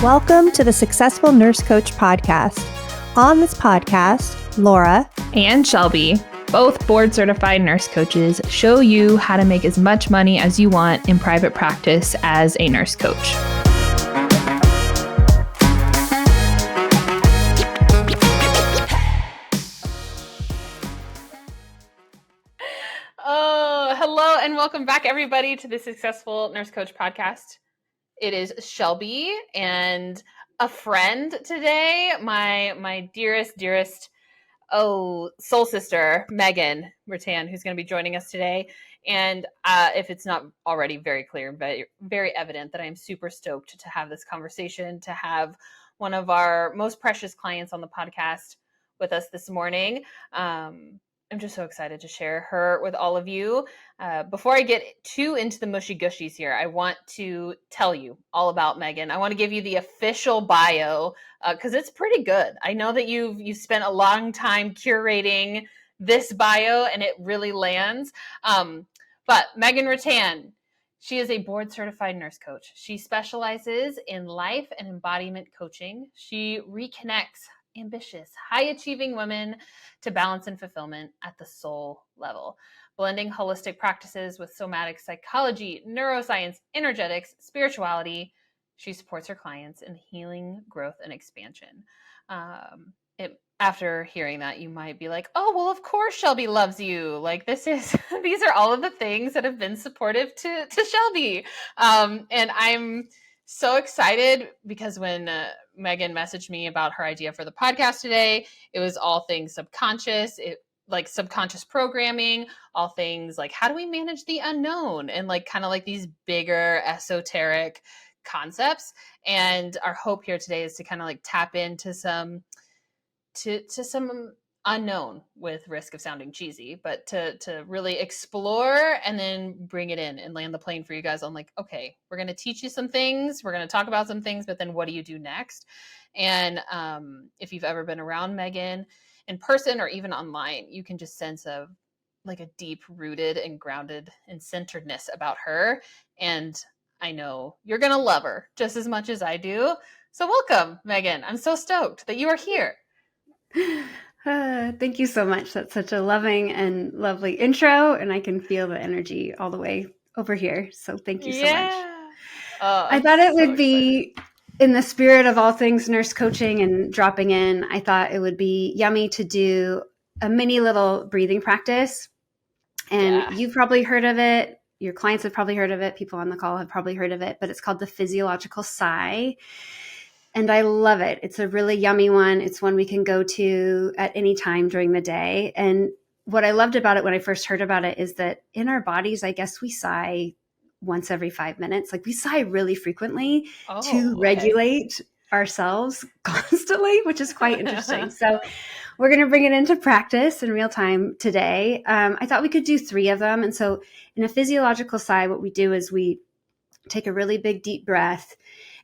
Welcome to the Successful Nurse Coach podcast. On this podcast, Laura and Shelby, both board-certified nurse coaches, show you how to make as much money as you want in private practice as a nurse coach. Oh, hello and welcome back, everybody, to the Successful Nurse Coach podcast. It is Shelby and a friend today, my dearest, soul sister, Meghan Ruttan, who's going to be joining us today. And if it's not already very clear, very, very evident that I am super stoked to have this conversation, to have one of our most precious clients on the podcast with us this morning. I'm just so excited to share her with all of you. Before I get too into the mushy gushies here, I want to tell you all about Meghan. I want to give you the official bio because it's pretty good. I know that you've spent a long time curating this bio and it really lands. But Meghan Ruttan, she is a board-certified nurse coach. She specializes in life and embodiment coaching. She reconnects ambitious, high-achieving women to balance and fulfillment at the soul level, blending holistic practices with somatic psychology, neuroscience, energetics, spirituality. She supports her clients in healing, growth, and expansion. After hearing that, you might be like, oh, well, of course Shelby loves you. Like these are all of the things that have been supportive to Shelby. And I'm so excited because when Meghan messaged me about her idea for the podcast today, it was all things subconscious, like subconscious programming, all things like how do we manage the unknown, and like kind of like these bigger esoteric concepts. And our hope here today is to kind of like tap into some unknown, with risk of sounding cheesy, but to really explore and then bring it in and land the plane for you guys on like, okay, we're going to teach you some things, we're going to talk about some things, but then what do you do next? And if you've ever been around Meghan in person or even online, you can just sense a like a deep rooted and grounded and centeredness about her. And I know you're going to love her just as much as I do. So welcome, Meghan. I'm so stoked that you are here. Thank you so much. That's such a loving and lovely intro, and I can feel the energy all the way over here. So thank you so much. I thought it would be in the spirit of all things nurse coaching and dropping in. I thought it would be yummy to do a mini little breathing practice. And you've probably heard of it. Your clients have probably heard of it. People on the call have probably heard of it, but it's called the physiological sigh. And I love it. It's a really yummy one. It's one we can go to at any time during the day. And what I loved about it when I first heard about it is that in our bodies, I guess we sigh once every 5 minutes. Like we sigh really frequently to regulate ourselves constantly, which is quite interesting. So we're going to bring it into practice in real time today. I thought we could do 3 of them. And so in a physiological sigh, what we do is we take a really big, deep breath.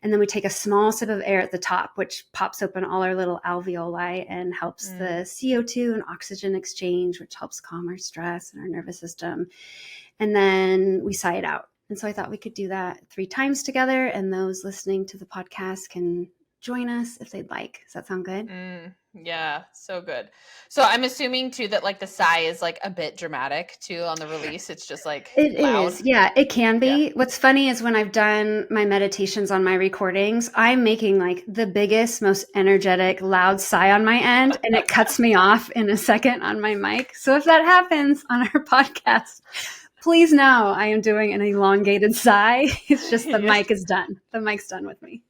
And then we take a small sip of air at the top, which pops open all our little alveoli and helps the CO2 and oxygen exchange, which helps calm our stress and our nervous system. And then we sigh it out. And so I thought we could do that 3 times together. And those listening to the podcast can join us if they'd like. Does that sound good? Yeah, so good. So I'm assuming too that like the sigh is like a bit dramatic too on the release. It's just like it loud. is. Yeah, it can be. Yeah. What's funny is when I've done my meditations on my recordings, I'm making like the biggest, most energetic, loud sigh on my end, and it cuts me off in a second on my mic. So if that happens on our podcast, please know I am doing an elongated sigh. It's just the mic is done. The mic's done with me.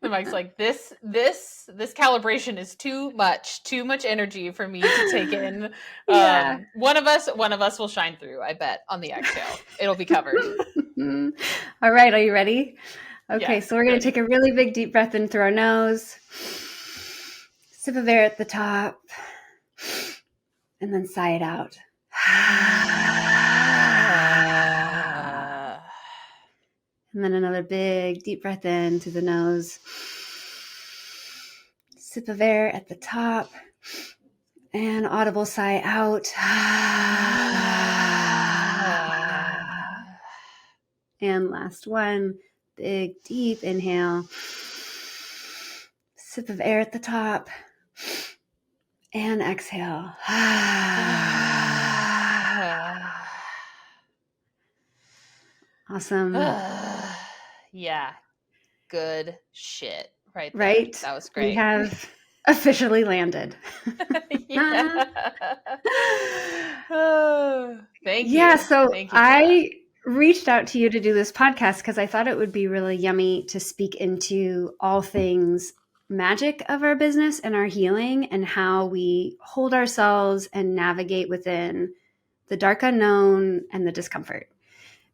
The mic's like, this calibration is too much energy for me to take in. Yeah. One of us will shine through, I bet, on the exhale. It'll be covered. All right. Are you ready? Okay. Yeah, so we're going to take a really big deep breath in through our nose, sip of air at the top, and then sigh it out. And then another big deep breath in through the nose. Sip of air at the top. And audible sigh out. And last one. Big deep inhale. Sip of air at the top. And exhale. Awesome. Yeah. Good shit. Right there. Right? That was great. We have officially landed. Thank you. Yeah, so Thank you I reached out to you to do this podcast because I thought it would be really yummy to speak into all things magic of our business and our healing and how we hold ourselves and navigate within the dark unknown and the discomfort.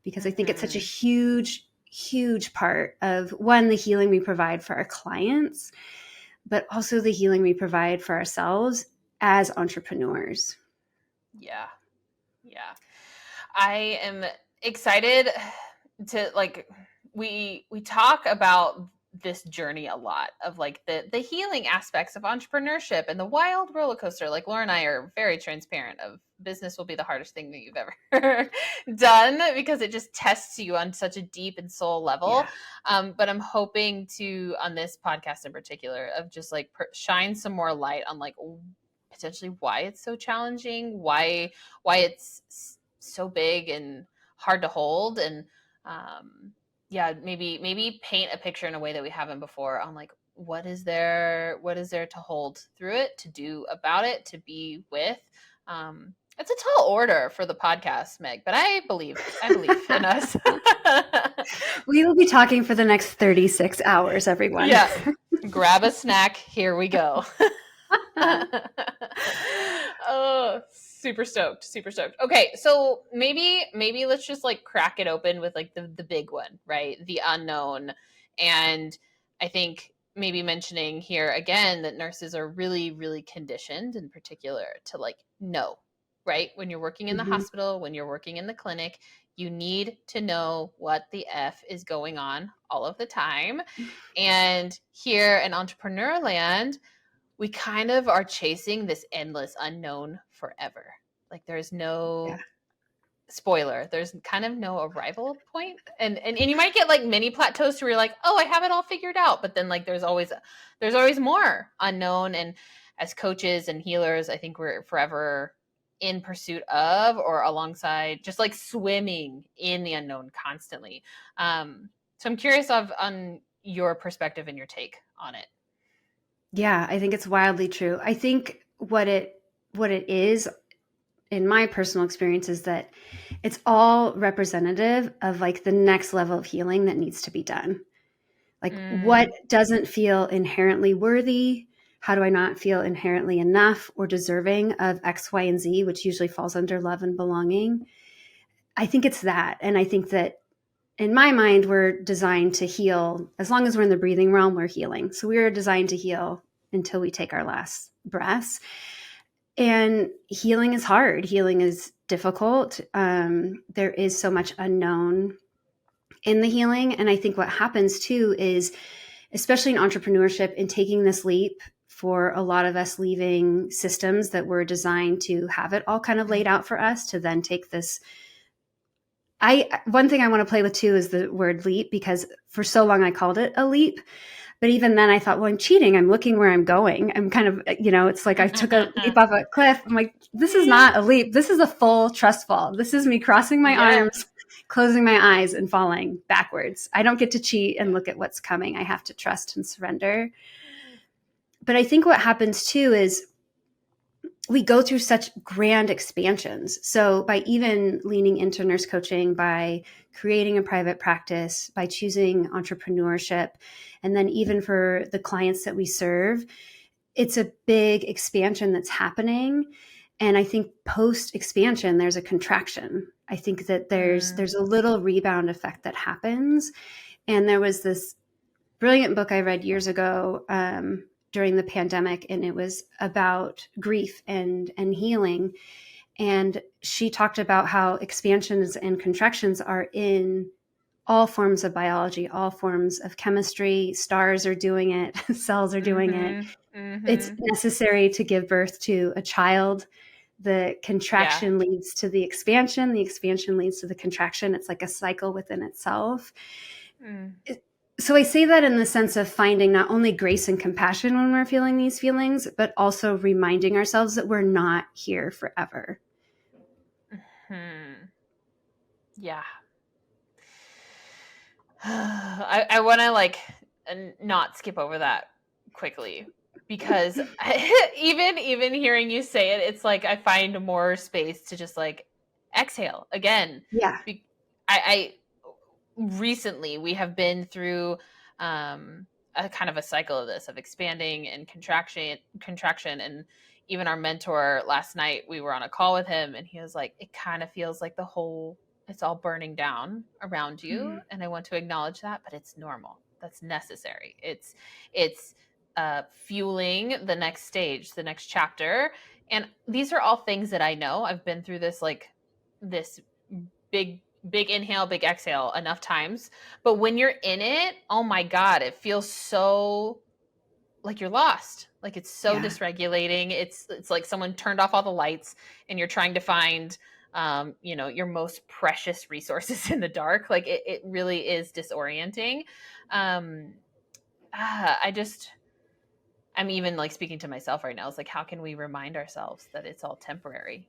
Because I think it's such a huge, huge part of, one, the healing we provide for our clients, but also the healing we provide for ourselves as entrepreneurs. Yeah. Yeah. I am excited to we talk about this journey a lot of like the healing aspects of entrepreneurship and the wild roller coaster. Like Laura and I are very transparent of business will be the hardest thing that you've ever done because it just tests you on such a deep and soul level. Yeah. But I'm hoping to, on this podcast in particular, of just like shine some more light on like potentially why it's so challenging, why it's so big and hard to hold, and maybe paint a picture in a way that we haven't before on like what is there to hold through it, to do about it, to be with. It's a tall order for the podcast, Meg, but I believe in us. We will be talking for the next 36 hours, everyone. Yeah. Grab a snack. Here we go. Oh, super stoked. Okay, so maybe let's just like crack it open with like the big one, right? The unknown. And I think maybe mentioning here again that nurses are really, really conditioned in particular to like know, right? When you're working in the hospital, when you're working in the clinic, you need to know what the F is going on all of the time. And here in entrepreneur land, we kind of are chasing this endless unknown forever. Like there's no spoiler. There's kind of no arrival point. And you might get like mini plateaus where you're like, oh, I have it all figured out. But then like there's always more unknown. And as coaches and healers, I think we're forever in pursuit of or alongside, just like swimming in the unknown constantly. So I'm curious on your perspective and your take on it. Yeah, I think it's wildly true. I think what it is, in my personal experience, is that it's all representative of like the next level of healing that needs to be done. Like what doesn't feel inherently worthy? How do I not feel inherently enough or deserving of X, Y, and Z, which usually falls under love and belonging? I think it's that. And I think that in my mind, we're designed to heal. As long as we're in the breathing realm, we're healing. So we are designed to heal until we take our last breaths. And healing is hard. Healing is difficult. There is so much unknown in the healing. And I think what happens too is, especially in entrepreneurship, in taking this leap, for a lot of us leaving systems that were designed to have it all kind of laid out for us to then take this. One thing I want to play with too is the word leap, because for so long I called it a leap. But even then I thought, well, I'm cheating. I'm looking where I'm going. I'm kind of, it's like I took a leap off a cliff. I'm like, this is not a leap. This is a full trust fall. This is me crossing my arms, closing my eyes and falling backwards. I don't get to cheat and look at what's coming. I have to trust and surrender. But I think what happens too is we go through such grand expansions. So by even leaning into nurse coaching, by creating a private practice, by choosing entrepreneurship, and then even for the clients that we serve, it's a big expansion that's happening. And I think post expansion, there's a contraction. I think that there's a little rebound effect that happens. And there was this brilliant book I read years ago, during the pandemic, and it was about grief and healing. And she talked about how expansions and contractions are in all forms of biology, all forms of chemistry. Stars are doing it, cells are doing it. It's necessary to give birth to a child. The contraction leads to the expansion leads to the contraction. It's like a cycle within itself. So I say that in the sense of finding not only grace and compassion when we're feeling these feelings, but also reminding ourselves that we're not here forever. Yeah. I want to not skip over that quickly, because even hearing you say it, it's like I find more space to just exhale again. Yeah. I recently we have been through a kind of a cycle of this, of expanding and contraction, and even our mentor last night, we were on a call with him, and he was like, it kind of feels like it's all burning down around you. And I want to acknowledge that, but it's normal. That's necessary. It's fueling the next stage, the next chapter. And these are all things that I know. I've been through this big inhale, big exhale enough times. But when you're in it, oh my God, it feels so like you're lost. Like it's so dysregulating. It's like someone turned off all the lights and you're trying to find your most precious resources in the dark. Like it really is disorienting. I'm even speaking to myself right now. It's like, how can we remind ourselves that it's all temporary,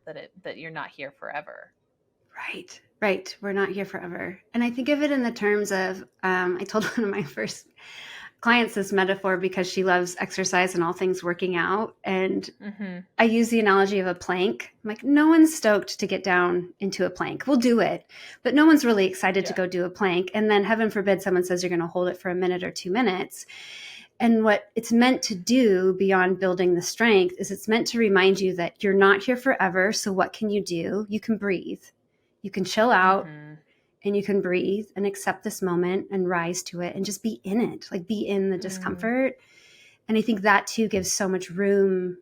that you're not here forever. Right. We're not here forever. And I think of it in the terms of, I told one of my first clients this metaphor because she loves exercise and all things working out. And I use the analogy of a plank. I'm like, no one's stoked to get down into a plank. We'll do it, but no one's really excited to go do a plank. And then heaven forbid someone says you're going to hold it for a minute or 2 minutes. And what it's meant to do beyond building the strength is it's meant to remind you that you're not here forever. So what can you do? You can breathe. You can chill out and you can breathe and accept this moment and rise to it and just be in it, like be in the discomfort. And I think that too gives so much room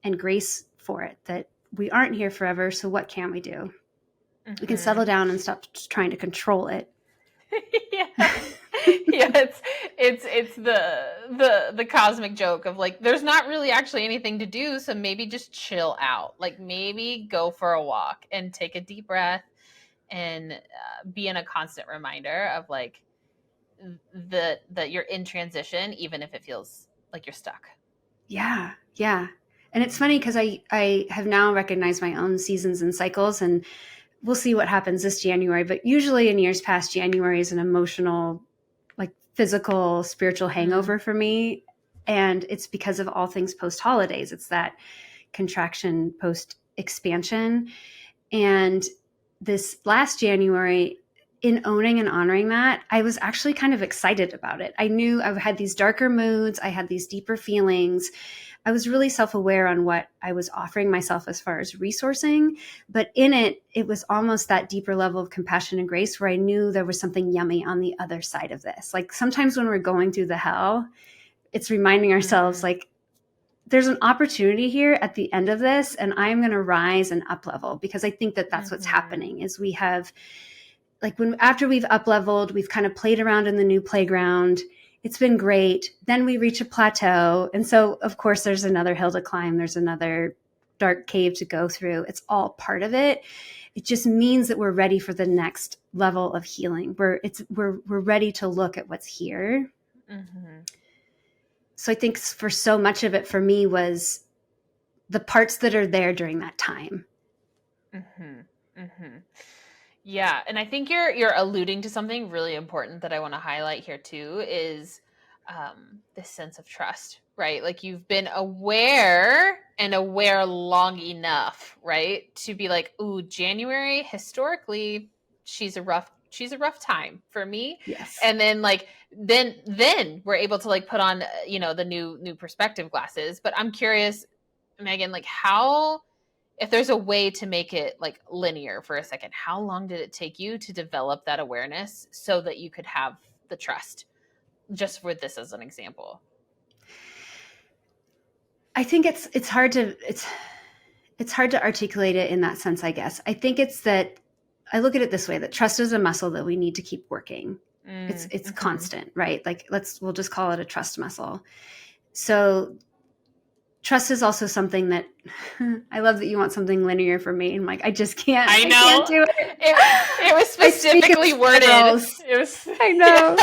and grace for it, that we aren't here forever. So what can we do? We can settle down and stop trying to control it. It's the cosmic joke of there's not really actually anything to do, so maybe just chill out. Like maybe go for a walk and take a deep breath and be in a constant reminder of that you're in transition, even if it feels like you're stuck. Yeah. And it's funny because I have now recognized my own seasons and cycles, and we'll see what happens this January. But usually in years past, January is an emotional, physical, spiritual hangover for me. And it's because of all things post-holidays. It's that contraction post-expansion. And this last January, in owning and honoring that, I was actually kind of excited about it. I knew I had these darker moods. I had these deeper feelings. I was really self-aware on what I was offering myself as far as resourcing. But in it, it was almost that deeper level of compassion and grace where I knew there was something yummy on the other side of this. Like sometimes when we're going through the hell, it's reminding ourselves there's an opportunity here at the end of this, and I'm going to rise and up level, because I think that that's what's happening is we have after we've up leveled, we've kind of played around in the new playground. It's been great. Then we reach a plateau. And so, of course, there's another hill to climb. There's another dark cave to go through. It's all part of it. It just means that we're ready for the next level of healing. We're ready to look at what's here. So I think for so much of it for me was the parts that are there during that time. Yeah, and I think you're alluding to something really important that I want to highlight here too, is this sense of trust, right? Like you've been aware long enough, right, to be like, ooh, January historically, she's a rough time for me. Yes. And then then we're able to put on the new perspective glasses. But I'm curious, Meghan, how, if there's a way to make it linear for a second, how long did it take you to develop that awareness so that you could have the trust? Just with this as an example. I think it's hard to articulate it in that sense, I guess. I think it's that I look at it this way, that trust is a muscle that we need to keep working. It's constant, right? We'll just call it a trust muscle. So trust is also something that I love that you want something linear for me. I'm like, I just can't. I know. I can't do it. It was specifically worded. It was. I know.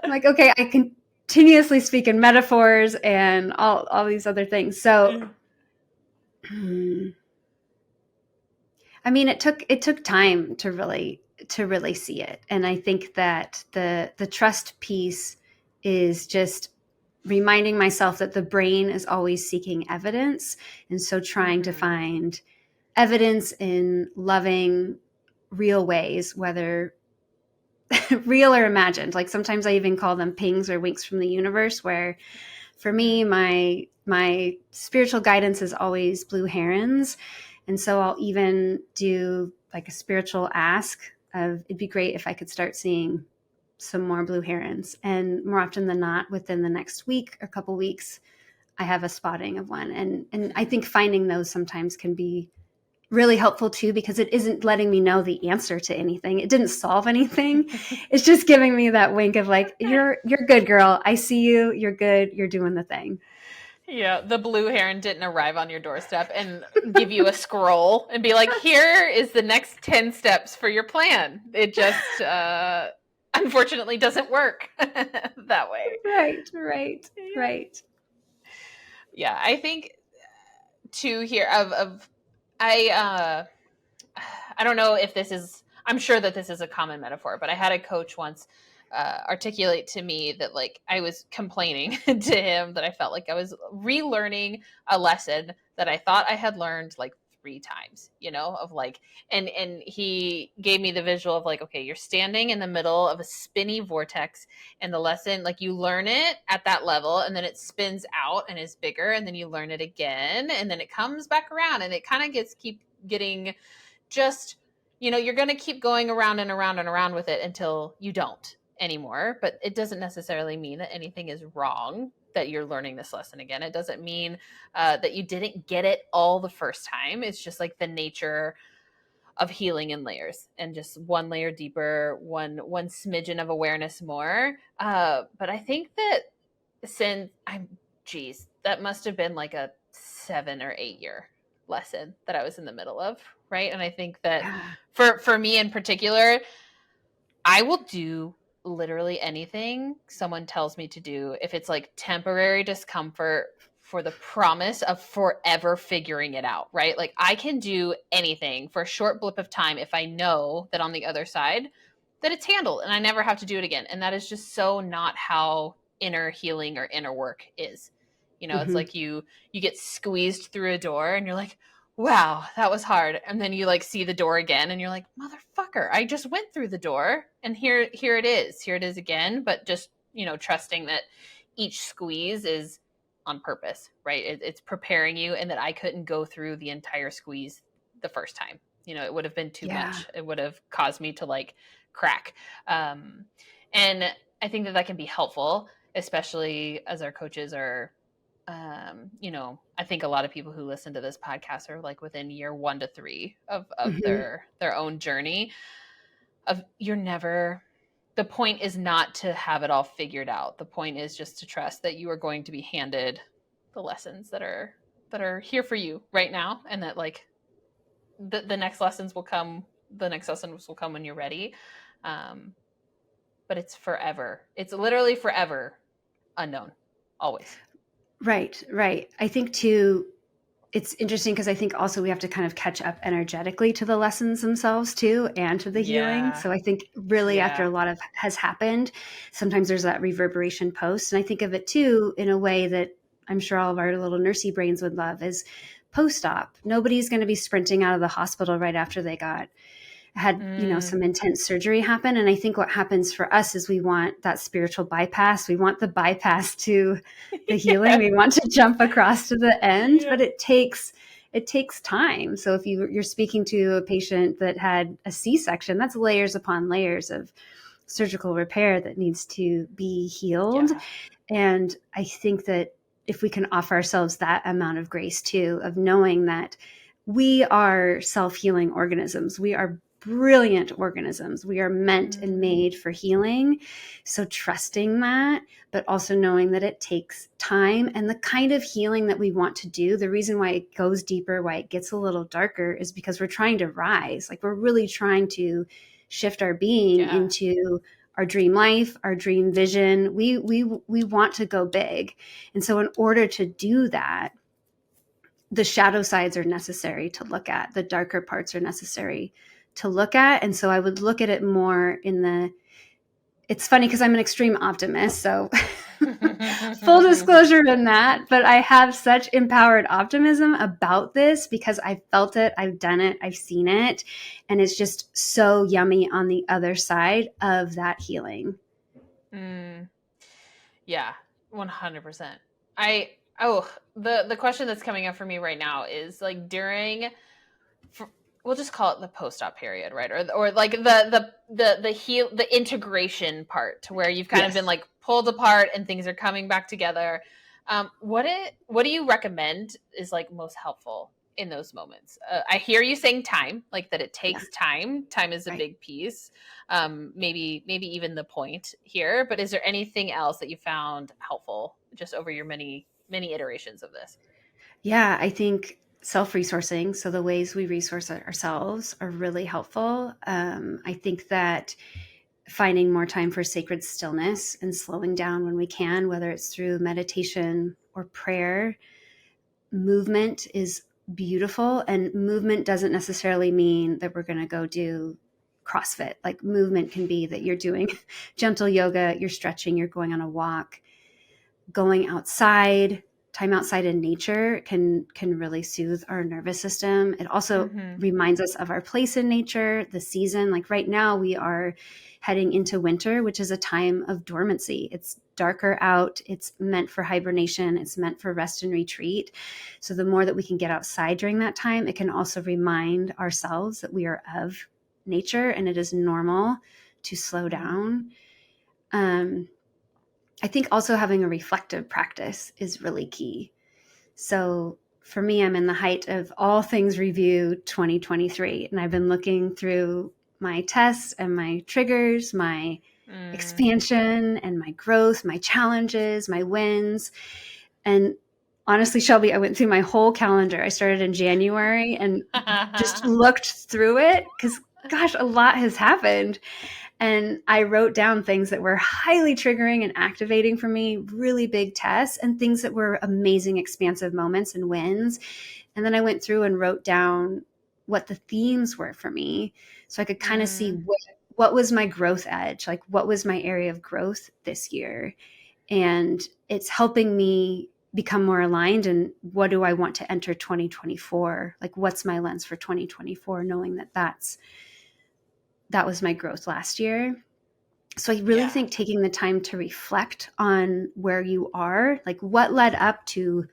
I'm like, okay, I continuously speak in metaphors and all these other things. So, I mean, it took time to really see it, and I think that the trust piece is just reminding myself that the brain is always seeking evidence, and so trying to find evidence in loving, real ways, whether real or imagined. Like sometimes I even call them pings or winks from the universe, where for me, my spiritual guidance is always blue herons. And so I'll even do like a spiritual ask of, it'd be great if I could start seeing some more blue herons. And more often than not, within the next week or couple weeks, I have a spotting of one. And I think finding those sometimes can be really helpful too, because it isn't letting me know the answer to anything. It didn't solve anything. It's just giving me that wink of like, you're good, girl. I see you. You're good. You're doing the thing. Yeah, the blue heron didn't arrive on your doorstep and give you a scroll and be like, here is the next 10 steps for your plan. It just unfortunately doesn't work that way. Right. Yeah, I think too here I don't know if this is, I'm sure that this is a common metaphor, but I had a coach once articulate to me that like I was complaining to him that I felt like I was relearning a lesson that I thought I had learned like 3 times, you know, of like, and he gave me the visual of like, okay, you're standing in the middle of a spinny vortex, and the lesson, like you learn it at that level, and then it spins out and is bigger, and then you learn it again, and then it comes back around, and it kind of keep getting just, you know, you're going to keep going around and around and around with it until you don't anymore. But it doesn't necessarily mean that anything is wrong, that you're learning this lesson again. It doesn't mean that you didn't get it all the first time. It's just like the nature of healing in layers, and just one layer deeper, one smidgen of awareness more. But I think that that must have been like a 7 or 8 year lesson that I was in the middle of, right? And I think that for me in particular, I will do literally anything someone tells me to do if it's like temporary discomfort for the promise of forever figuring it out, right? Like I can do anything for a short blip of time if I know that on the other side that it's handled and I never have to do it again. And that is just so not how inner healing or inner work is. You know, it's like you get squeezed through a door and you're like, wow, that was hard. And then you like see the door again and you're like, motherfucker, I just went through the door and here it is. Here it is again. But just, you know, trusting that each squeeze is on purpose, right? It's preparing you, and that I couldn't go through the entire squeeze the first time. You know, it would have been too much. It would have caused me to like crack. And I think that can be helpful, especially as our coaches are, you know, I think a lot of people who listen to this podcast are like within year 1 to 3 of their own journey. The point is not to have it all figured out. The point is just to trust that you are going to be handed the lessons that are here for you right now, and that like the next lessons will come. The next lessons will come when you're ready. But it's forever. It's literally forever unknown, always. Right. I think too, it's interesting because I think also we have to kind of catch up energetically to the lessons themselves too, and to the healing. So I think really after a lot of has happened, sometimes there's that reverberation post. And I think of it too in a way that I'm sure all of our little nursey brains would love is post-op. Nobody's going to be sprinting out of the hospital right after they had you know, some intense surgery happen. And I think what happens for us is we want that spiritual bypass. We want the bypass to the healing. We want to jump across to the end, but it takes time. So if you're speaking to a patient that had a C-section, that's layers upon layers of surgical repair that needs to be healed. And I think that if we can offer ourselves that amount of grace too, of knowing that we are self-healing organisms, we are brilliant organisms. We are meant and made for healing. So trusting that, but also knowing that it takes time, and the kind of healing that we want to do, the reason why it goes deeper, why it gets a little darker, is because we're trying to rise. Like, we're really trying to shift our being into our dream life, our dream vision. We want to go big. And so in order to do that, the shadow sides are necessary to look at. The darker parts are necessary to look at. And so I would look at it more it's funny because I'm an extreme optimist. So full disclosure in that, but I have such empowered optimism about this because I've felt it, I've done it, I've seen it. And it's just so yummy on the other side of that healing. Yeah, 100%. The question that's coming up for me right now is like we'll just call it the post-op period, right? Or like the integration part, to where you've kind of been like pulled apart and things are coming back together. What do you recommend is like most helpful in those moments? I hear you saying time, like that it takes time. Time is a big piece. Maybe even the point here, but is there anything else that you found helpful just over your many iterations of this? Yeah, I think self-resourcing, so the ways we resource ourselves, are really helpful. I think that finding more time for sacred stillness and slowing down when we can, whether it's through meditation or prayer. Movement is beautiful, and movement doesn't necessarily mean that we're going to go do CrossFit. Like, movement can be that you're doing gentle yoga, you're stretching, you're going on a walk, going outside. Time outside in nature can really soothe our nervous system. It also reminds us of our place in nature, the season. Like right now we are heading into winter, which is a time of dormancy. It's darker out. It's meant for hibernation. It's meant for rest and retreat. So the more that we can get outside during that time, it can also remind ourselves that we are of nature and it is normal to slow down. I think also having a reflective practice is really key. So for me, I'm in the height of all things review 2023, and I've been looking through my tests and my triggers, my expansion and my growth, my challenges, my wins. And honestly, Shelby, I went through my whole calendar. I started in January and just looked through it because, gosh, a lot has happened. And I wrote down things that were highly triggering and activating for me, really big tests, and things that were amazing, expansive moments and wins. And then I went through and wrote down what the themes were for me, so I could kind of see what was my growth edge, like what was my area of growth this year. And it's helping me become more aligned. And what do I want to enter 2024? Like, what's my lens for 2024, knowing that was my growth last year. So I really think taking the time to reflect on where you are, like what led up to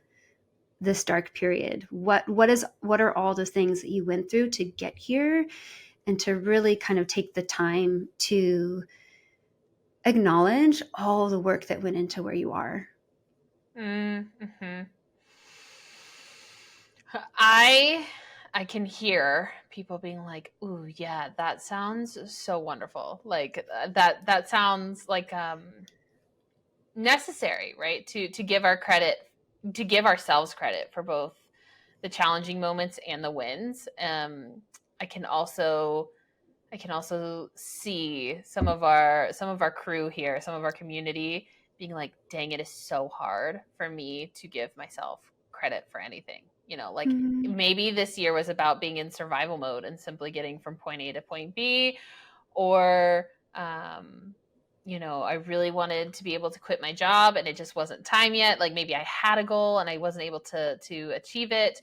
this dark period, what are all the things that you went through to get here, and to really kind of take the time to acknowledge all the work that went into where you are. I can hear people being like, "Ooh, yeah, that sounds so wonderful." Like that sounds like necessary, right? To give ourselves credit for both the challenging moments and the wins. I can also see some of our crew here, some of our community being like, "Dang, it is so hard for me to give myself credit for anything." You know, like maybe this year was about being in survival mode and simply getting from point A to point B, or, you know, I really wanted to be able to quit my job and it just wasn't time yet. Like maybe I had a goal and I wasn't able to achieve it.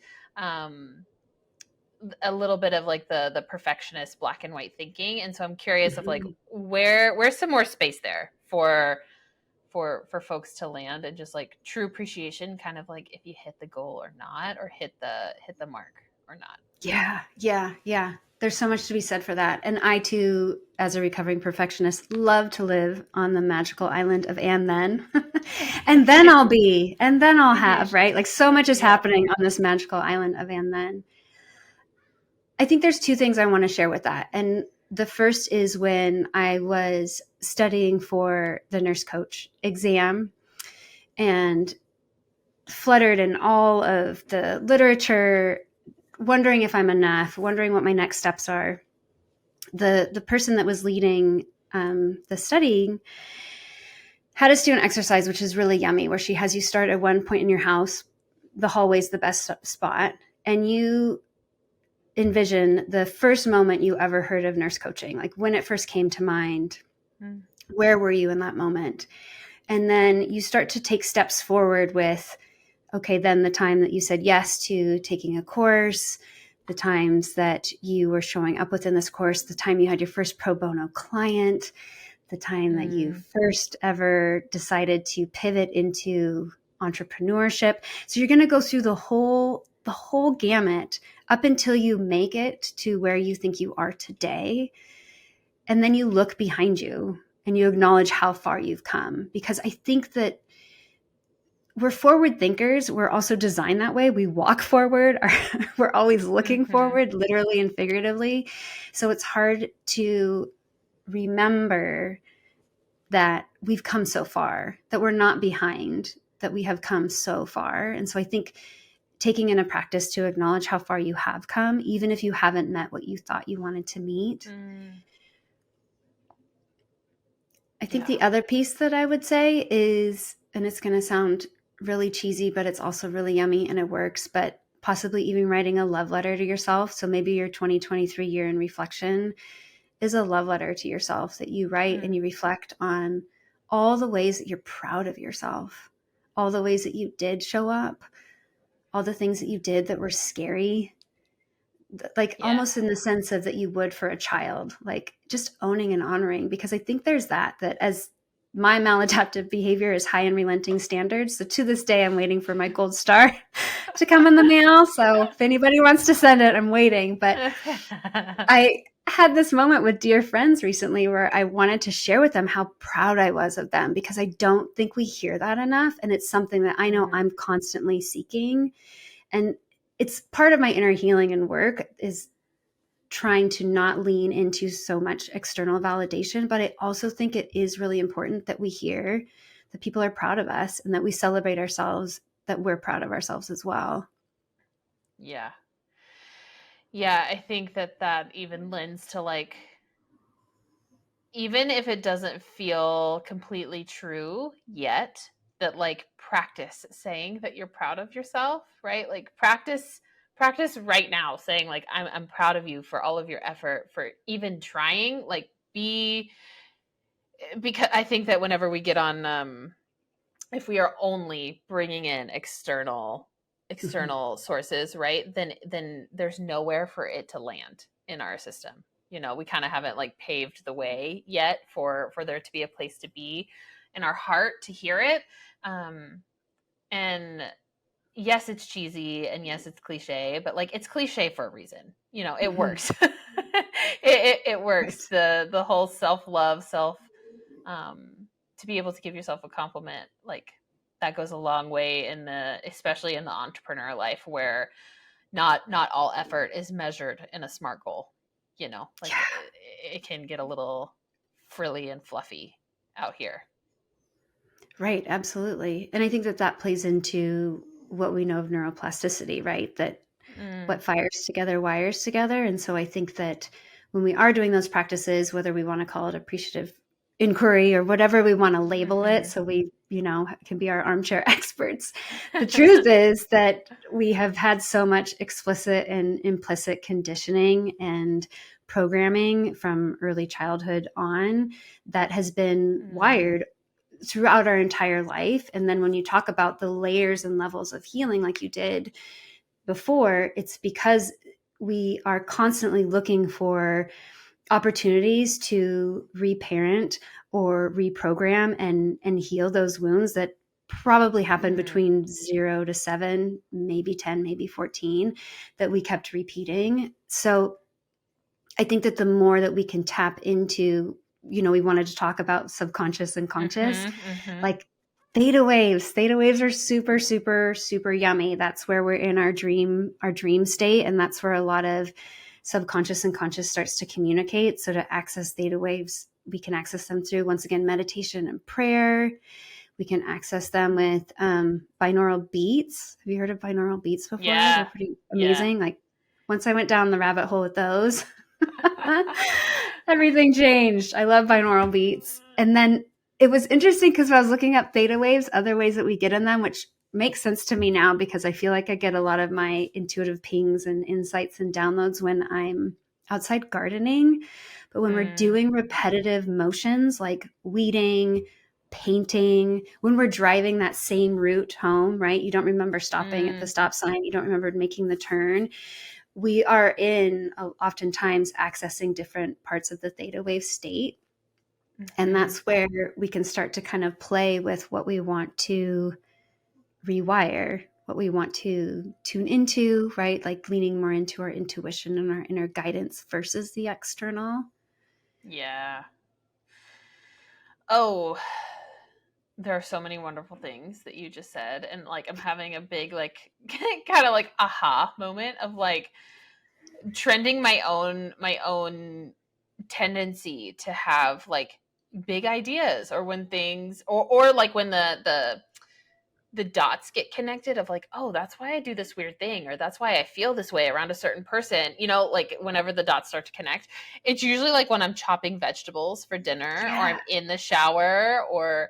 A little bit of like the perfectionist black and white thinking. And so I'm curious of like, where's some more space there for folks to land, and just like true appreciation, kind of like if you hit the goal or not, or hit the mark or not. Yeah. There's so much to be said for that. And I too, as a recovering perfectionist, love to live on the magical island of and then. And then I'll have, right? Like so much is happening on this magical island of and then. I think there's two things I want to share with that. And the first is when I was studying for the nurse coach exam and fluttered in all of the literature, wondering if I'm enough, wondering what my next steps are. The person that was leading the study had us do an exercise, which is really yummy, where she has you start at one point in your house. The hallway's the best spot. And you envision the first moment you ever heard of nurse coaching, like when it first came to mind. Where were you in that moment? And then you start to take steps forward with, okay, then the time that you said yes to taking a course, the times that you were showing up within this course, the time you had your first pro bono client, the time that you first ever decided to pivot into entrepreneurship. So you're going to go through the whole gamut up until you make it to where you think you are today. And then you look behind you and you acknowledge how far you've come. Because I think that we're forward thinkers. We're also designed that way. We walk forward. We're always looking forward, literally and figuratively. So it's hard to remember that we've come so far, that we're not behind, that we have come so far. And so I think taking in a practice to acknowledge how far you have come, even if you haven't met what you thought you wanted to meet. I think the other piece that I would say is, and it's going to sound really cheesy, but it's also really yummy and it works, but possibly even writing a love letter to yourself. So maybe your 2023 year in reflection is a love letter to yourself that you write and you reflect on all the ways that you're proud of yourself, all the ways that you did show up, all the things that you did that were scary, like almost in the sense of that you would for a child, like just owning and honoring, because I think there's that as my maladaptive behavior is high and relenting standards. So to this day, I'm waiting for my gold star to come in the mail. So if anybody wants to send it, I'm waiting. But I had this moment with dear friends recently where I wanted to share with them how proud I was of them, because I don't think we hear that enough. And it's something that I know I'm constantly seeking. And it's part of my inner healing and work is trying to not lean into so much external validation. But I also think it is really important that we hear that people are proud of us and that we celebrate ourselves, that we're proud of ourselves as well. Yeah. Yeah, I think that even lends to like, even if it doesn't feel completely true yet, that like practice saying that you're proud of yourself, right? Like practice right now saying like I'm proud of you for all of your effort, for even trying, like because I think that whenever we get on if we are only bringing in external sources, right? Then there's nowhere for it to land in our system. You know, we kind of haven't like paved the way yet for there to be a place to be in our heart to hear it. And yes, it's cheesy and yes, it's cliche, but like it's cliche for a reason. You know, it works. it works. Right. The whole self-love, to be able to give yourself a compliment, like that goes a long way especially in the entrepreneur life, where not all effort is measured in a SMART goal. You know, like it can get a little frilly and fluffy out here. Right. Absolutely. And I think that plays into what we know of neuroplasticity, right? That what fires together wires together. And so I think that when we are doing those practices, whether we want to call it appreciative inquiry or whatever we want to label it, so we, can be our armchair experts. The truth is that we have had so much explicit and implicit conditioning and programming from early childhood on that has been wired throughout our entire life. And then when you talk about the layers and levels of healing, like you did before, it's because we are constantly looking for opportunities to reparent or reprogram and heal those wounds that probably happened between 0 to 7, maybe 10, maybe 14, that we kept repeating. So I think that the more that we can tap into, we wanted to talk about subconscious and conscious, like theta waves. Theta waves are super, super, super yummy. That's where we're in our dream state. And that's where a lot of subconscious and conscious starts to communicate. So to access theta waves, we can access them through, once again, meditation and prayer. We can access them with binaural beats. Have you heard of binaural beats before? Yeah. They're pretty amazing. Yeah. Like once I went down the rabbit hole with those, everything changed. I love binaural beats. And then it was interesting because I was looking up theta waves, other ways that we get in them, which makes sense to me now because I feel like I get a lot of my intuitive pings and insights and downloads when I'm outside gardening. But when we're doing repetitive motions like weeding, painting, when we're driving that same route home, right? You don't remember stopping at the stop sign. You don't remember making the turn. We are oftentimes accessing different parts of the theta wave state. And that's where we can start to kind of play with what we want to rewire, what we want to tune into, right? Like leaning more into our intuition and our inner guidance versus the external. Yeah. Oh, there are so many wonderful things that you just said. And like, I'm having a big, like, kind of like aha moment of like trending my own tendency to have like big ideas, or when things, or like when the dots get connected of like, oh, that's why I do this weird thing, or that's why I feel this way around a certain person, you know, like whenever the dots start to connect, it's usually like when I'm chopping vegetables for dinner, or I'm in the shower, or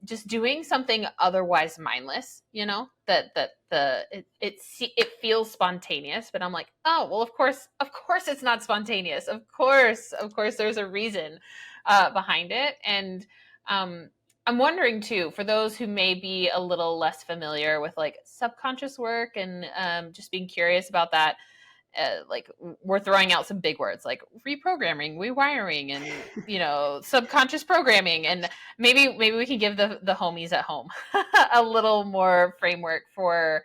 just doing something otherwise mindless, you know, it feels spontaneous, but I'm like, oh, well, of course it's not spontaneous. Of course there's a reason behind it. And I'm wondering too, for those who may be a little less familiar with like subconscious work and just being curious about that, like we're throwing out some big words like reprogramming, rewiring, and you know, subconscious programming, and maybe we can give the homies at home a little more framework for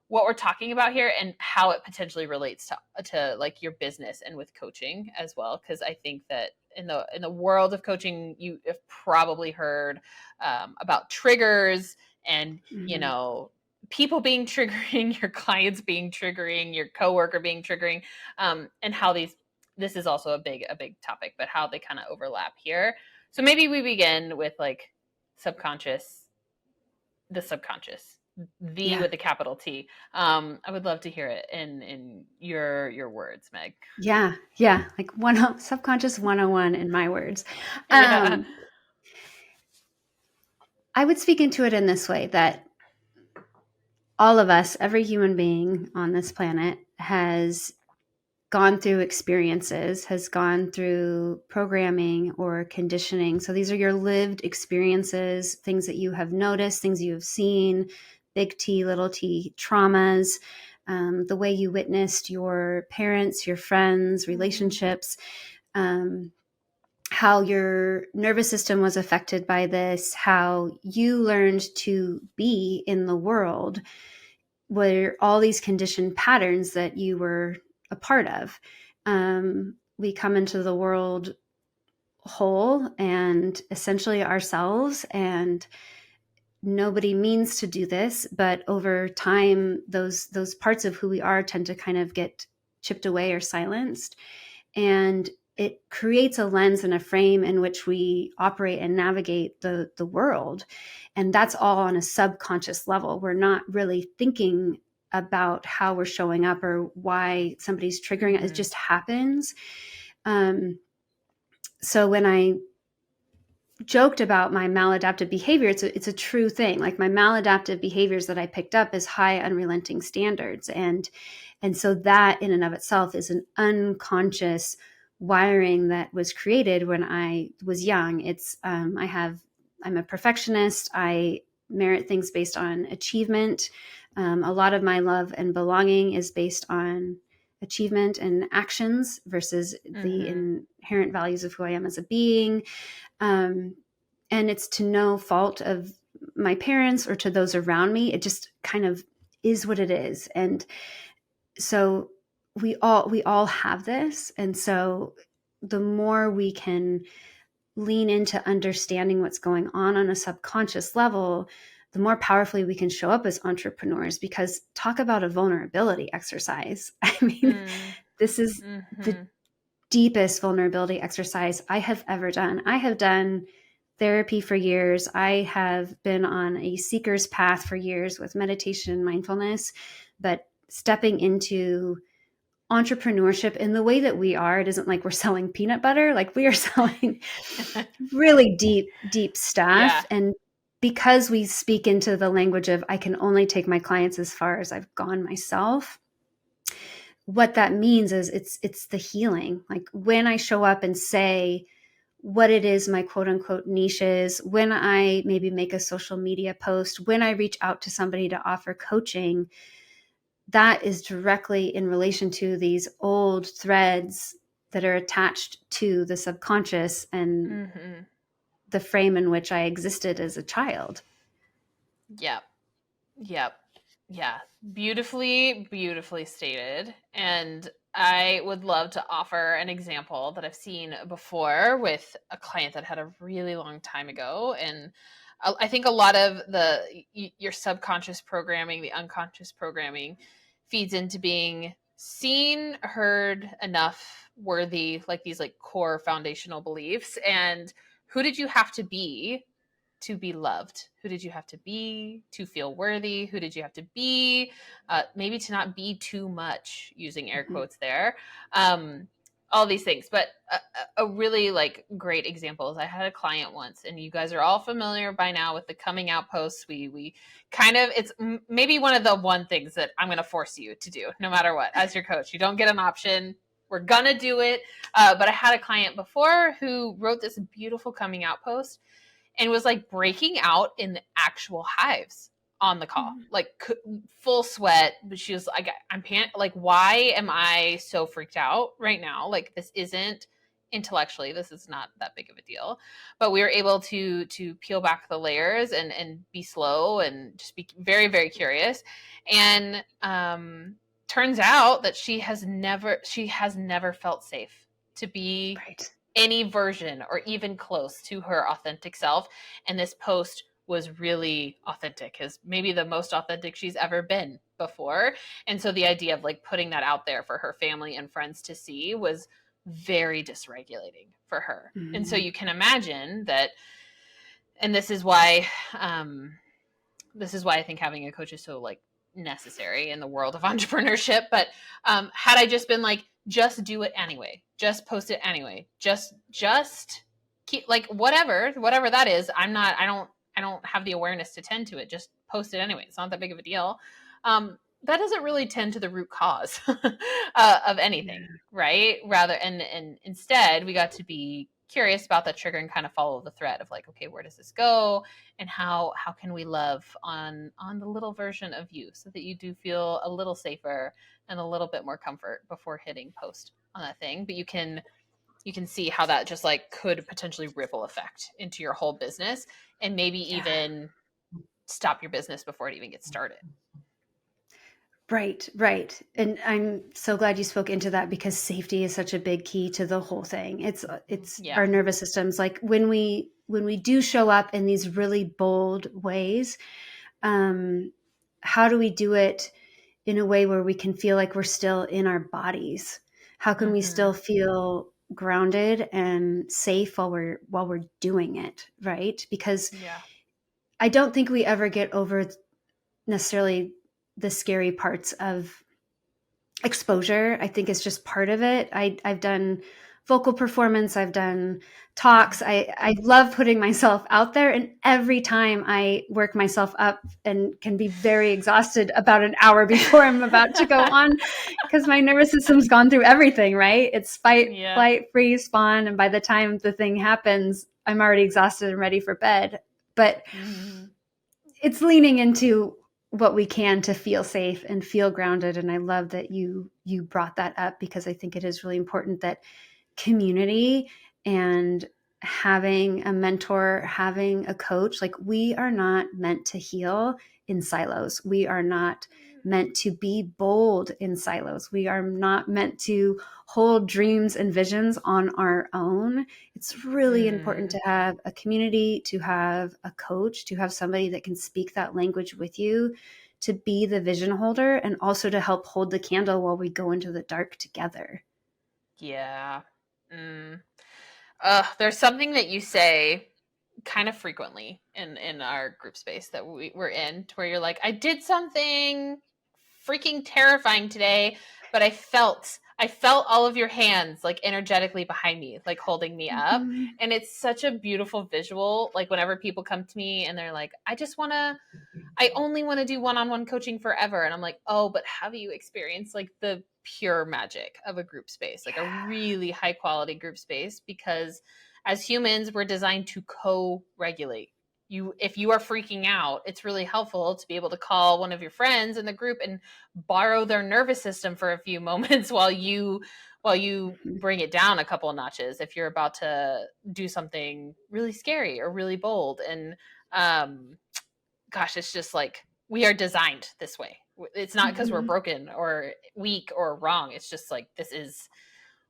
what we're talking about here and how it potentially relates to like your business and with coaching as well. Because I think that in the world of coaching, you have probably heard about triggers and you know, people being triggering, your clients being triggering, your coworker being triggering, and how this is also a big topic, but how they kind of overlap here. So maybe we begin with like the subconscious, with a capital T. I would love to hear it in your words, Meg. Yeah. Like subconscious 101 in my words. Yeah. I would speak into it in this way, that all of us, every human being on this planet, has gone through experiences, has gone through programming or conditioning. So these are your lived experiences, things that you have noticed, things you have seen, big T, little t, traumas, the way you witnessed your parents, your friends, relationships, how your nervous system was affected by this, how you learned to be in the world, were all these conditioned patterns that you were a part of. We come into the world whole and essentially ourselves, and nobody means to do this, but over time, those parts of who we are tend to kind of get chipped away or silenced. And it creates a lens and a frame in which we operate and navigate the world. And that's all on a subconscious level. We're not really thinking about how we're showing up or why somebody's triggering it. It just happens. So when I joked about my maladaptive behavior, it's a true thing. Like my maladaptive behaviors that I picked up is high unrelenting standards. And so that in and of itself is an unconscious wiring that was created when I was young. It's I'm a perfectionist. I merit things based on achievement. A lot of my love and belonging is based on achievement and actions versus the inherent values of who I am as a being. And it's to no fault of my parents or to those around me. It just kind of is what it is. And so we all have this. And so the more we can lean into understanding what's going on a subconscious level, the more powerfully we can show up as entrepreneurs. Because talk about a vulnerability exercise. I mean, This is the deepest vulnerability exercise I have ever done. I have done therapy for years. I have been on a seeker's path for years with meditation and mindfulness, but stepping into entrepreneurship in the way that we are, it isn't like we're selling peanut butter. Like we are selling really deep stuff. Yeah. And because we speak into the language of, I can only take my clients as far as I've gone myself, what that means is it's the healing. Like when I show up and say what it is my quote unquote niche is, when I maybe make a social media post, when I reach out to somebody to offer coaching, that is directly in relation to these old threads that are attached to the subconscious and the frame in which I existed as a child. Yep. Yeah. Beautifully stated. And I would love to offer an example that I've seen before with a client that had a really long time ago. And I think a lot of your subconscious programming, the unconscious programming, feeds into being seen, heard, enough, worthy, like these like core foundational beliefs. And who did you have to be loved? Who did you have to be to feel worthy? Who did you have to be maybe to not be too much, using air quotes there? All these things. But a really like great example is I had a client once, and you guys are all familiar by now with the coming out posts. We kind of, it's maybe one of the one things that I'm going to force you to do no matter what. As your coach, you don't get an option. We're going to do it. But I had a client before who wrote this beautiful coming out post and was like breaking out in the actual hives on the call, like full sweat. But she was like, like, why am I so freaked out right now? Like, this isn't intellectually, this is not that big of a deal. But we were able to peel back the layers and be slow and just be very, very curious. And turns out that she has never felt safe to be any version or even close to her authentic self. And this post was really authentic, is maybe the most authentic she's ever been before. And so the idea of like putting that out there for her family and friends to see was very dysregulating for her. And so you can imagine that, and this is why I think having a coach is so like necessary in the world of entrepreneurship. But had I just been like, just do it anyway, just post it anyway, just keep like whatever that is, I don't have the awareness to tend to it, just post it anyway, it's not that big of a deal. That doesn't really tend to the root cause of anything, right? Rather, and instead we got to be curious about that trigger and kind of follow the thread of like, okay, where does this go, and how can we love on the little version of you so that you do feel a little safer and a little bit more comfort before hitting post on that thing. But you can see how that just like could potentially ripple effect into your whole business, and maybe even stop your business before it even gets started. Right. And I'm so glad you spoke into that, because safety is such a big key to the whole thing. It's our nervous systems. Like when we do show up in these really bold ways, how do we do it in a way where we can feel like we're still in our bodies? How can we still feel grounded and safe while we're doing it, right? Because I don't think we ever get over necessarily the scary parts of exposure. I think it's just part of it. I've done vocal performance. I've done talks. I love putting myself out there. And every time I work myself up and can be very exhausted about an hour before I'm about to go on, because my nervous system's gone through everything, right? It's fight, flight, freeze, fawn. And by the time the thing happens, I'm already exhausted and ready for bed. But it's leaning into what we can to feel safe and feel grounded. And I love that you brought that up, because I think it is really important that community and having a mentor, having a coach, like we are not meant to heal in silos. We are not meant to be bold in silos. We are not meant to hold dreams and visions on our own. It's really important to have a community, to have a coach, to have somebody that can speak that language with you, to be the vision holder and also to help hold the candle while we go into the dark together. Yeah. There's something that you say kind of frequently in our group space that we're in, to where you're like, I did something freaking terrifying today, but I felt all of your hands like energetically behind me, like holding me up. And it's such a beautiful visual. Like whenever people come to me and they're like, I only want to do one-on-one coaching forever. And I'm like, oh, but have you experienced like the pure magic of a group space, like a really high quality group space? Because as humans, we're designed to co-regulate. If you are freaking out, it's really helpful to be able to call one of your friends in the group and borrow their nervous system for a few moments while you bring it down a couple of notches if you're about to do something really scary or really bold. And gosh, it's just like, we are designed this way. It's not because we're broken or weak or wrong. It's just like, this is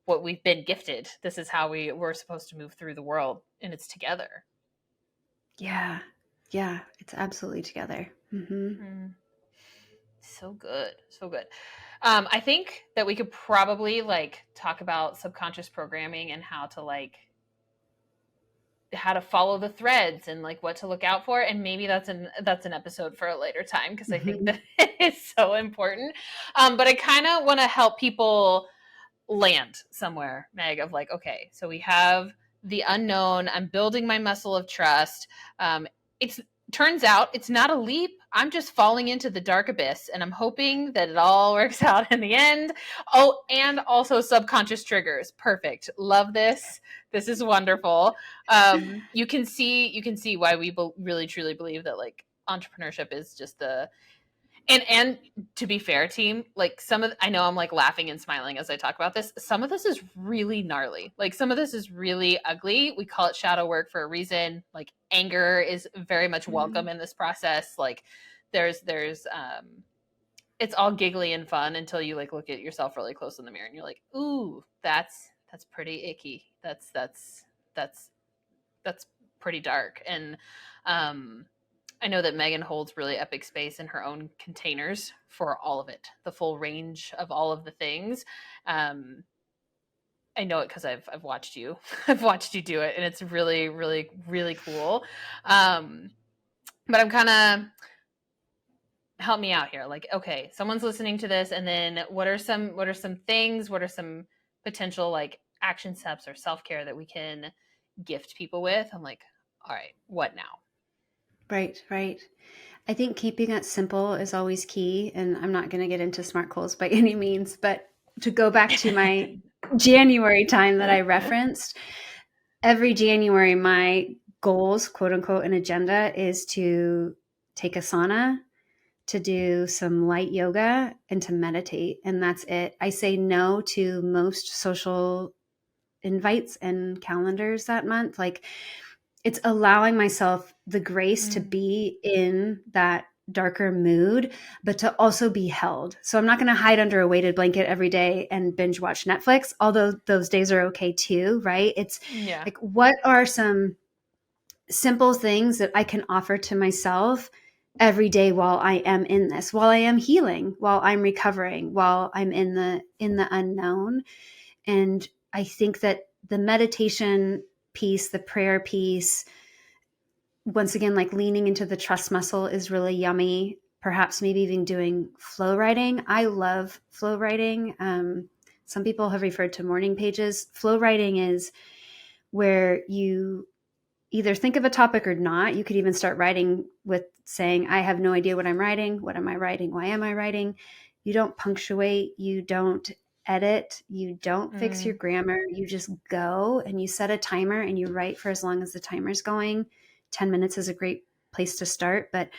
what we've been gifted. This is how we're supposed to move through the world, and it's together. Yeah. It's absolutely together. So good. I think that we could probably like talk about subconscious programming and how to follow the threads and like what to look out for, and maybe that's an episode for a later time, because I think that it is so important. But I kind of want to help people land somewhere, Meg, of like, okay, so we have the unknown. I'm building my muscle of trust. It's turns out it's not a leap. I'm just falling into the dark abyss, and I'm hoping that it all works out in the end. Oh, and also subconscious triggers. Perfect. Love this. This is wonderful. You can see why we really truly believe that like entrepreneurship is just the and to be fair, team, like I know I'm like laughing and smiling as I talk about this. Some of this is really gnarly. Like some of this is really ugly. We call it shadow work for a reason. Like anger is very much welcome in this process. Like there's it's all giggly and fun until you like look at yourself really close in the mirror and you're like, ooh, that's pretty icky. That's pretty dark. And I know that Meghan holds really epic space in her own containers for all of it, the full range of all of the things. I know it because I've watched you. I've watched you do it, and it's really, really, really cool. But I'm kind of, help me out here. Like, okay, someone's listening to this, and then what are some things? What are some potential like action steps or self-care that we can gift people with? I'm like, all right, what now? Right. I think keeping it simple is always key. And I'm not going to get into smart goals by any means, but to go back to my January time that I referenced, every January, my goals, quote unquote, an agenda is to take a sauna, to do some light yoga, and to meditate. And that's it. I say no to most social invites and calendars that month. Like, it's allowing myself the grace to be in that darker mood, but to also be held. So I'm not going to hide under a weighted blanket every day and binge watch Netflix, although those days are okay too, right? It's like, what are some simple things that I can offer to myself every day while I am in this, while I am healing, while I'm recovering, while I'm in the unknown? And I think that the meditation piece, the prayer piece, once again, like leaning into the trust muscle is really yummy. Perhaps maybe even doing flow writing. I love flow writing. Some people have referred to morning pages. Flow writing is where you either think of a topic or not. You could even start writing with saying, I have no idea what I'm writing. What am I writing? Why am I writing? You don't punctuate. You don't edit. You don't fix your grammar. You just go and you set a timer and you write for as long as the timer's going. 10 minutes is a great place to start. But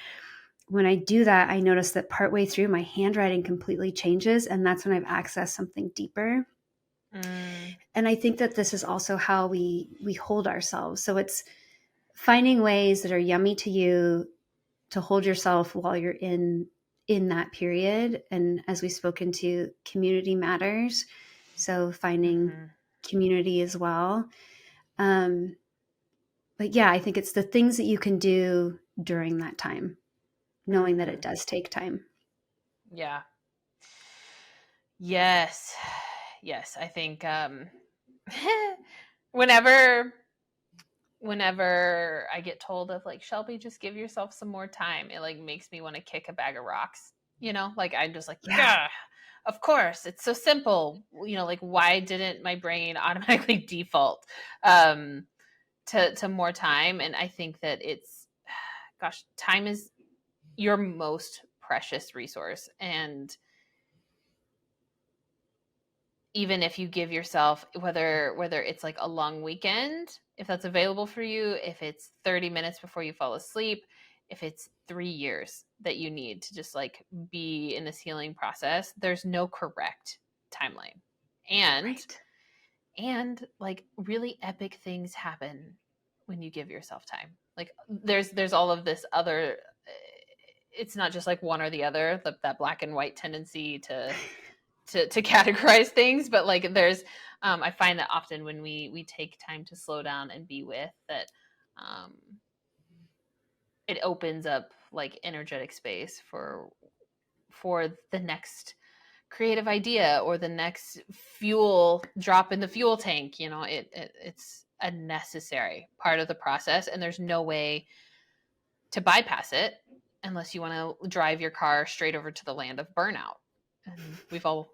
when I do that, I notice that partway through my handwriting completely changes. And that's when I've accessed something deeper. And I think that this is also how we hold ourselves. So it's finding ways that are yummy to you to hold yourself while you're in that period. And as we spoke into, community matters. So finding community as well. But yeah, I think it's the things that you can do during that time, knowing that it does take time. Yeah. Yes. I think whenever I get told of like, Shelby, just give yourself some more time, it like makes me want to kick a bag of rocks, like I'm just like, yeah, of course, it's so simple, like why didn't my brain automatically default to more time? And I think that it's, gosh, time is your most precious resource. And even if you give yourself, whether it's like a long weekend, if that's available for you, if it's 30 minutes before you fall asleep, if it's 3 years that you need to just like be in this healing process, there's no correct timeline. And like really epic things happen when you give yourself time. Like there's all of this other, it's not just like one or the other, that black and white tendency to categorize things, but like there's I find that often when we take time to slow down and be with that, it opens up like energetic space for the next creative idea or the next fuel drop in the fuel tank. It's a necessary part of the process, and there's no way to bypass it unless you want to drive your car straight over to the land of burnout. And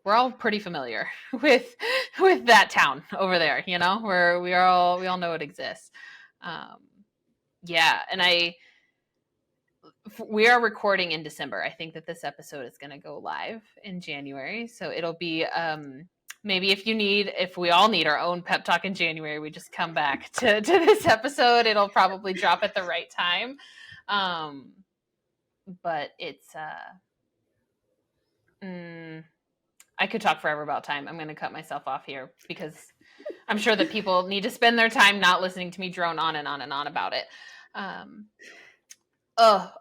we're all pretty familiar with that town over there, where we all know it exists. Yeah. And we are recording in December. I think that this episode is going to go live in January. So it'll be, maybe if we all need our own pep talk in January, we just come back to this episode. It'll probably drop at the right time. But it's, I could talk forever about time. I'm going to cut myself off here because I'm sure that people need to spend their time not listening to me drone on and on and on about it.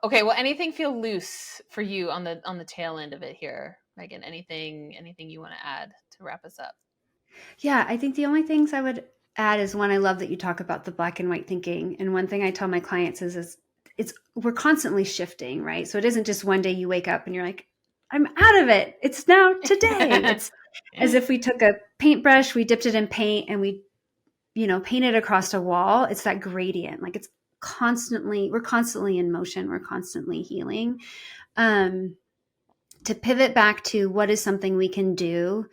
Okay. Well, anything feel loose for you on the tail end of it here, Meghan? Anything you want to add to wrap us up? Yeah, I think the only things I would add is one, I love that you talk about the black and white thinking. And one thing I tell my clients is we're constantly shifting, right? So it isn't just one day you wake up and you're like, I'm out of it. It's now today. It's as if we took a paintbrush, we dipped it in paint, and we, painted across a wall. It's that gradient. Like we're constantly in motion. We're constantly healing. To pivot back to what is something we can do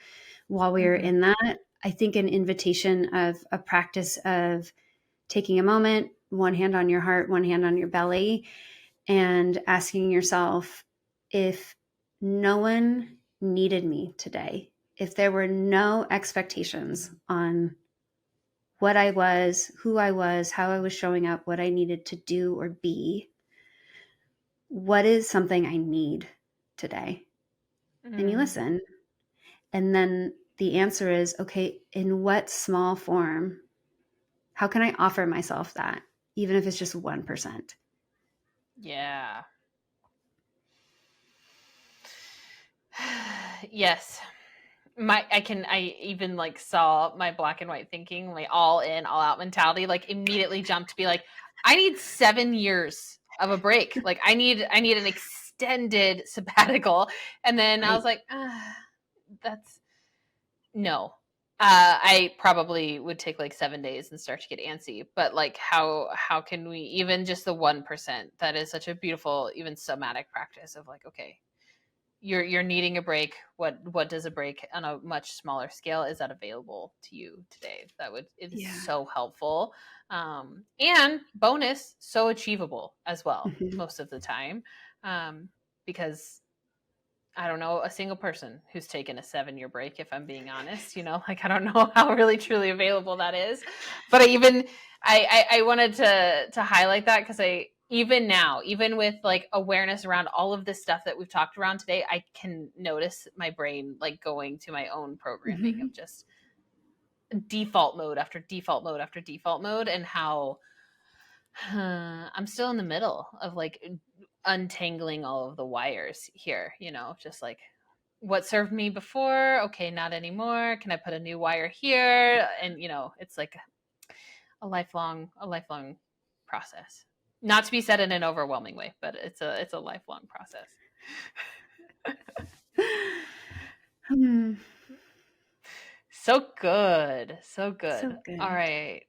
while we're in that, I think an invitation of a practice of taking a moment, one hand on your heart, one hand on your belly, and asking yourself, if no one needed me today, if there were no expectations on what I was, who I was, how I was showing up, what I needed to do or be, what is something I need today? And you listen. And then the answer is, okay, in what small form, how can I offer myself that, even if it's just 1%? Yeah. Yes. I even like saw my black and white thinking, like all in, all out mentality, like immediately jumped to be like, I need 7 years of a break. Like I need an extended sabbatical. And then I was like, that's no. I probably would take like 7 days and start to get antsy, but like, how can we, even just the 1%, that is such a beautiful, even somatic practice of like, okay, you're needing a break. What does a break on a much smaller scale, is that available to you today? It is so helpful. And bonus, so achievable as well, most of the time. Because I don't know a single person who's taken a 7-year break, if I'm being honest, like I don't know how really truly available that is. But I wanted to highlight that because even now, even with like awareness around all of this stuff that we've talked around today, I can notice my brain like going to my own programming of just default mode after default mode after default mode, and how I'm still in the middle of like untangling all of the wires here, just like what served me before. Okay, not anymore. Can I put a new wire here? And it's like a lifelong process. Not to be said in an overwhelming way, but it's a lifelong process. So good. So good. All right,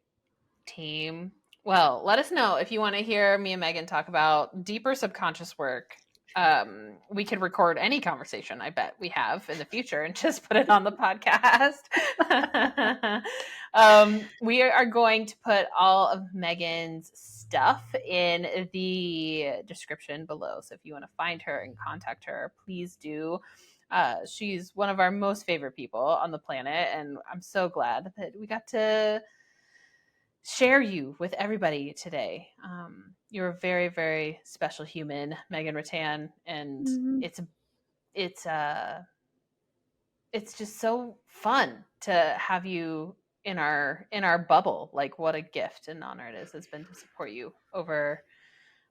team. Well, let us know if you want to hear me and Meghan talk about deeper subconscious work. We could record any conversation I bet we have in the future and just put it on the podcast. We are going to put all of Meghan's stuff in the description below. So if you want to find her and contact her, please do. She's one of our most favorite people on the planet, and I'm so glad that we got to share you with everybody today. You're a very, very special human, Meghan Ruttan, and it's just so fun to have you in our bubble. Like, what a gift and honor it has been to support you over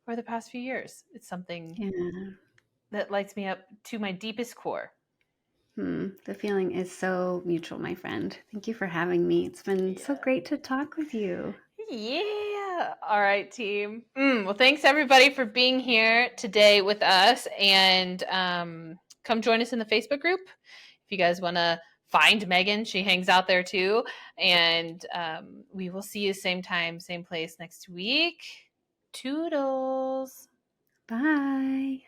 the past few years. It's something that lights me up to my deepest core. The feeling is so mutual, my friend. Thank you for having me. It's been so great to talk with you. Yeah. All right, team. Well, thanks everybody for being here today with us, and come join us in the Facebook group if you guys want to find Meghan. She hangs out there too, and we will see you same time, same place next week. Toodles. Bye.